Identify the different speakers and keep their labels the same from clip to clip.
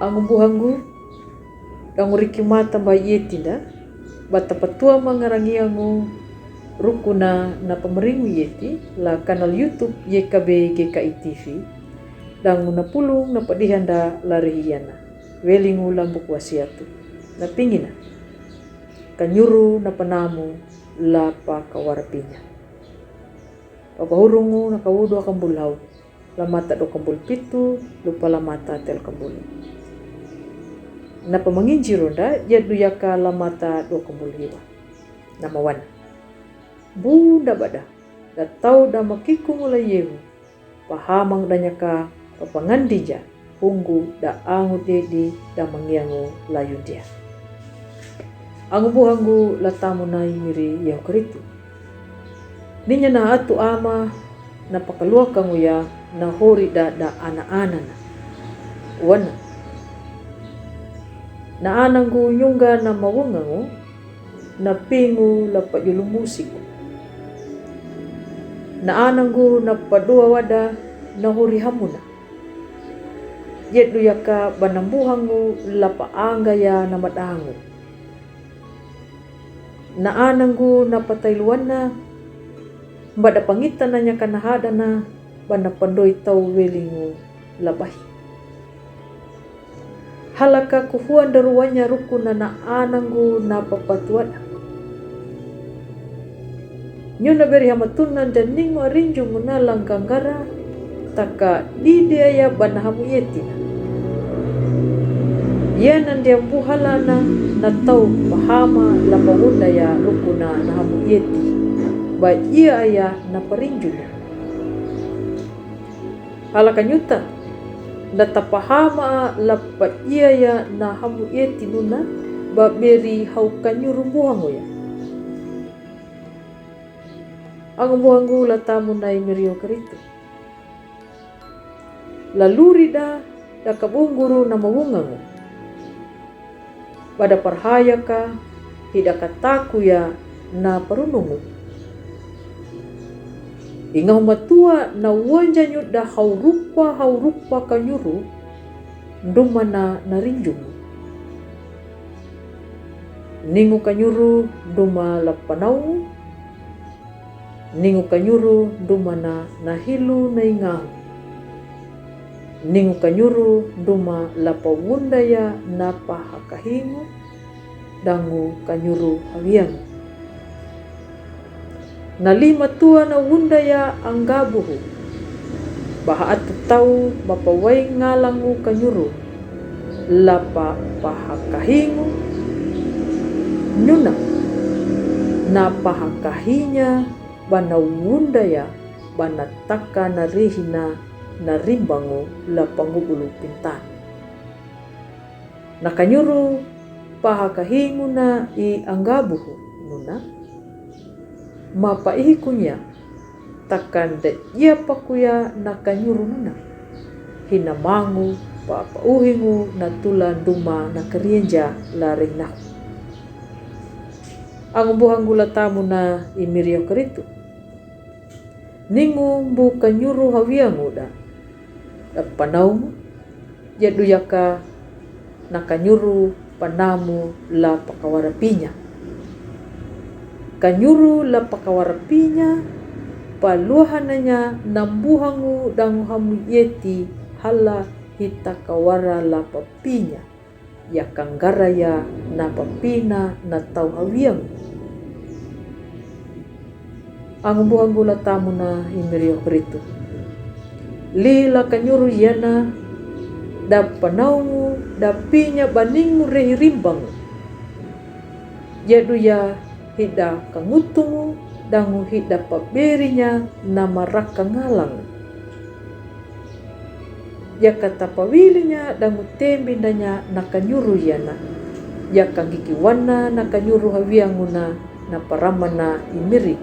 Speaker 1: ang buhangu ang rikimata ba yetinda bata patua mangarangiangu rukuna na pameringu yeti la kanal YouTube YKB GKI TV dan na pulung na padihanda larihiyana welingu lambuk wasiatu na pingina kanyuru na panamu lapa kawarapinya papahurungu na kawudo kambulhaw lamata do kambul pitu lupa lamata tel kambul na pamanginjironda yadu yaka lamata do kambul hiwa na mawana bunda bada da tau da makikung layehu pahamang danyaka papangandija hunggu da angu dedi da mangiangu layun dia angu buhangu latamu nai miri yang keritu ninya na atu ama na pakalua kangu ya na hori da ana-ana na wana na ananggu nyungga na mawungangu na pingu lapat yulumusiku na ananggu na padua wada na hori hamuna yedu yaka banambuhangu lapa angga ya na madangu na ananggu na patailuana bada pangitan nanya kanahada na bana pandoi tau welingu labahi halaka kuhuan daruanya rukuna na ananggu na papatuana nyuna beri hamatunan dan ningu arinju munalang ganggara taka di dia bana hamu yetina yanan dia buhalana na tau pahama lapawunda ya rukuna na hamu yeti ba ia ya na parinjuna halakanyuta data pahama lapa ia ya na hamu yeti nuna ba beri haukanyu rumbuhangu ya ang buhangu latamu nai merio keritu laluri da kabungguru na mawungangu pada parhayaka hidakataku ya na parunungu ingau matua na wanjanyu da haurupa kanyuru nduma na narinjumu ningu kanyuru nduma lapanau ningu kanyuru nduma na nahilu na ingau ningu kanyuru nduma lapawunda ya na pahakahingu dangu kanyuru hawiangu nalima tua na wunda ya anggabuhu baha atu tau mapawai ngalangu kanyuru lapa pahakahingu nyuna na pahakahinya bana wunda ya bana taka na rihina na rimbangu lapangubulu pintan na kanyuru pahakahingu na i anggabuhu nuna mapaihikunya takkan da ia pakuya na kanyuru nuna hinamangu papauhingu na tulan duma na kerienja laring nahu ang buhangu latamu na imirio keritu ningu bu kanyuru hawiangu da panaumu yadu yaka na kanyuru panamu la pakawarapinya kanyuru la pakawarapinya paluhananya nambuhangu dangu hamu yeti hala hita kawara la papinya ya kanggara ya na papina na tau hawiang ang buhangu la tamu na imirio keritu lila kanyuru yana da panaumu da pinya baningu rehirimbang yadu ya hida kangutungu dangu hida paberinya nama raka ngalang ya kata pawilinya dangu tembindanya nakanyuru yana ya kangikiwana nakanyuru hawianguna na paramana imiri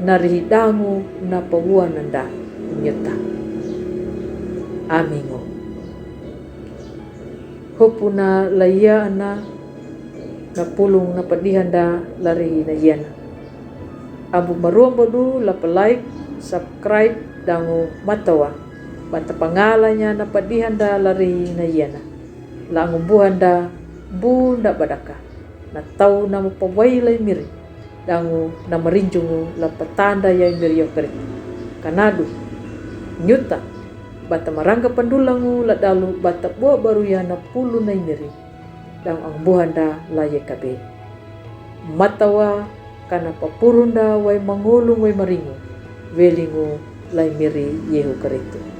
Speaker 1: narihidangu na pawuananda nyeta amingo hopuna laya na pulung na padihanda lari na yana abu maruang bodu lapa like subscribe dangu matawa bata pangalanya na padihanda lari na yana la ngumbuhanda bu nda badaka na tau na mapawai lai miri dangu na marinjungu la patanda yai miri yokerit kanadu nyuta bata marangga pandulangu la dalu bata buah baru ya na pulu nai miri dang ang buhanda la yekabe matawa kana papurunda wai mangulung wai maringu welingu lai miri yehu keritu.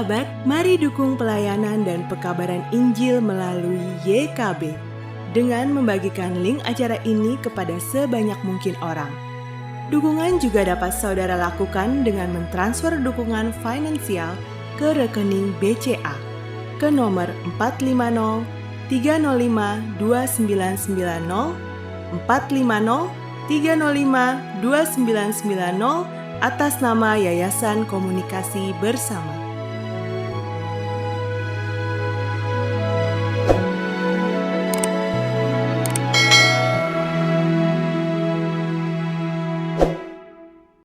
Speaker 2: Sahabat, mari dukung pelayanan dan pekabaran Injil melalui YKB dengan membagikan link acara ini kepada sebanyak mungkin orang. Dukungan juga dapat saudara lakukan dengan mentransfer dukungan finansial ke rekening BCA ke nomor 450 305 2990 450 305 2990 atas nama Yayasan Komunikasi Bersama.